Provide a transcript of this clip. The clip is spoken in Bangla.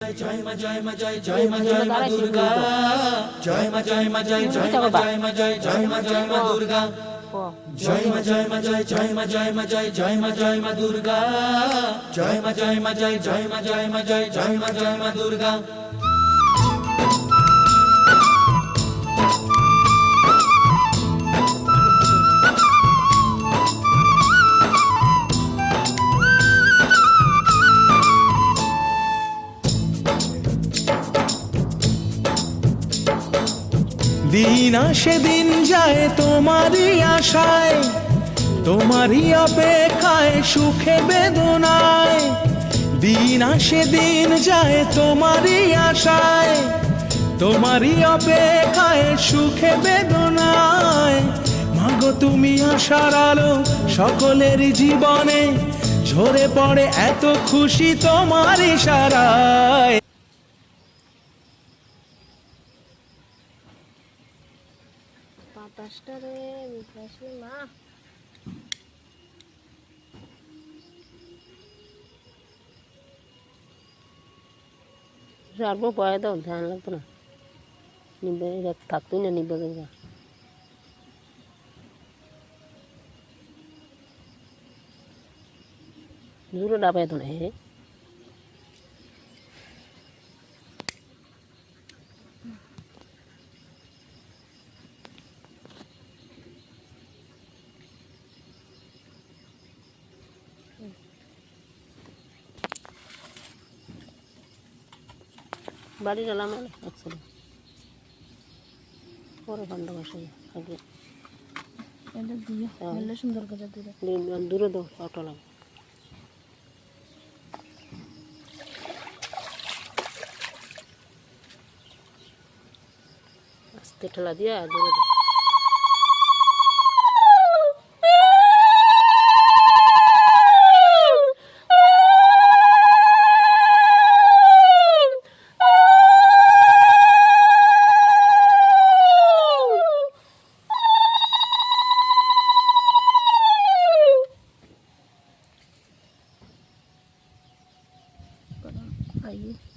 জয় মা জয় মা জয় জয় মা জয় মা দুর্গা জয় মা জয় মা জয় জয় মা জয় মা জয় জয় মা জয় মা দুর্গা জয় মা জয় মা জয় জয় মা জয় মা জয় জয় মা জয় মা দুর্গা জয় মা জয় মা জয় জয় মা জয় মা জয় জয় মা জয় মা দুর্গা দিন আসে দিন যায় তোমারই আশায়, তোমারই অপেক্ষায় সুখে বেদনায়। দিন আসে দিন যায় তোমারই আশায়, তোমারই অপেক্ষায় সুখে বেদনায়। মাগো তুমি আশার আলো সকলের জীবনে, ঝরে পড়ে এত খুশি তোমার ইশারায়। বাতাসটা রে মিঠাশি মা সারবো পয়ে দাও, ধ্যান লাগতো না। নিবে থাকতোই না, নিবে গা জোরে ডাবাই তো না। হে বাড়ি গেলাম একসাথে পরে বন্ধ বসে আগে সুন্দর করে দূরে দাও অটো লাগে আস্তে ঠেলা দিয়া দূরে দাও। Aí